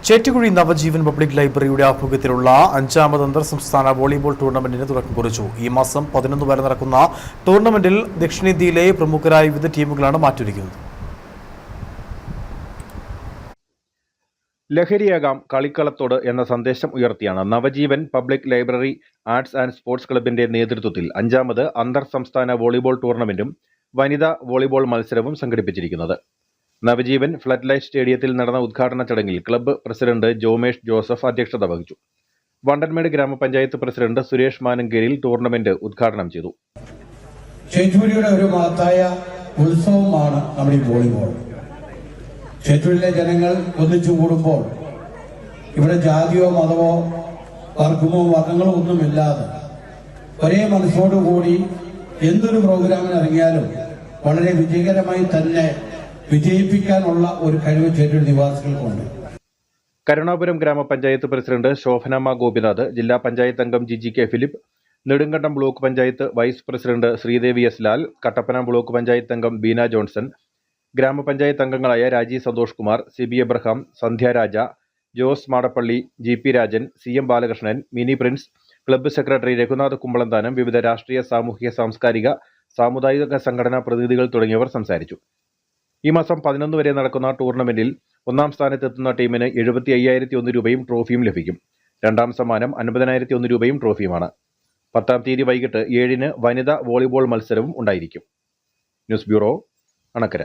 Chettukuzhi Navajeevan public ലൈബ്രറിയുടെ ആഭിമുഖ്യത്തിലുള്ള 5ാമത് അന്തർ-സംസ്ഥാന volleyball ടൂർണമെന്റിന് തുടക്കം കുറിച്ചു. ഈ മാസം 11 വരെ നടക്കുന്ന ടൂർണമെന്റിൽ ദക്ഷിണേന്ത്യയിലെ പ്രമുഖരായ വിവിധ ടീമുകളാണ് മാറ്റൊരുക്കുന്നത്. ലഹരിയാകാം കളിക്കളത്തോട് എന്ന സന്ദേശം ഉയർത്തിയാണ് Navajeevan public library arts and sports ക്ലബിന്റെ നേതൃത്വത്തിൽ 5ാമത് അന്തർ-സംസ്ഥാന വോളിബോൾ ടൂർണമെന്റും വനിതാ വോളിബോൾ മത്സരവും സംഘടിപ്പിച്ചിരിക്കുന്നത്. നവജീവൻ ഫ്ലഡ് ലൈറ്റ് സ്റ്റേഡിയത്തിൽ നടന്ന ഉദ്ഘാടന ചടങ്ങിൽ ക്ലബ്ബ് പ്രസിഡന്റ് ജോമേഷ് ജോസഫ് അധ്യക്ഷത വഹിച്ചു. വണ്ടൻമേട് ഗ്രാമപഞ്ചായത്ത് പ്രസിഡന്റ് സുരേഷ് മാനങ്കേരിൽ ടൂർണമെന്റ് ഉദ്ഘാടനം ചെയ്തു. ചേറ്റുകുഴിയുടെ ഒരു മഹത്തായ ഉത്സവമാണ് നമ്മുടെ വോളിബോൾ. ചേറ്റുകുഴിയിലെ ജനങ്ങൾ ഒന്നിച്ചു കൂടുമ്പോൾ ഇവിടെ ജാതിയോ മതമോ വർഗമോ വർഗങ്ങളോ ഒന്നുമില്ലാതെ ഒരേ മനസ്സോടുകൂടി എന്തൊരു പ്രോഗ്രാമിന് ഇറങ്ങിയാലും വളരെ വിജയകരമായി തന്നെ വിജയിപ്പിക്കാനുള്ള ഒരു കഴിവ് ചേറ്റുകുഴി നിവാസികൾക്കുണ്ട്. കരുണാപുരം ഗ്രാമപഞ്ചായത്ത് പ്രസിഡന്റ് ശോഭനമ്മ ഗോപിനാഥ്, ജില്ലാ പഞ്ചായത്ത് അംഗം Jiji K Philip, Nedumkandam block panchayat vice president Sreedevi S Lal, Kattappana block panchayat അംഗം ബീന ജോൺസൺ, ഗ്രാമപഞ്ചായത്ത് അംഗങ്ങളായ Raji Santhosh Kumar, Sibi Abraham, Sandhya Raja, Jose Madappally, G P. Rajan, CM Balakrishnan, Mini Prince, club secretary Raghunath Kumbalanthanam, വിവിധ രാഷ്ട്രീയ, സാമൂഹിക, സാംസ്കാരിക, സാമുദായിക സംഘടനാ പ്രതിനിധികൾ തുടങ്ങിയവർ സംസാരിച്ചു. ഈ മാസം 11 വരെ നടക്കുന്ന ടൂർണമെന്റിൽ 1ാം സ്ഥാനത്തെത്തുന്ന ടീമിന് 75,001 രൂപയും ട്രോഫിയും ലഭിക്കും. 2ാം സമ്മാനം 50,001 രൂപയും ട്രോഫിയുമാണ്. 10ാം തീയതി വൈകിട്ട് 7-ന് വനിതാ വോളിബോൾ മത്സരവും ഉണ്ടായിരിക്കും. News bureau, Anakkara.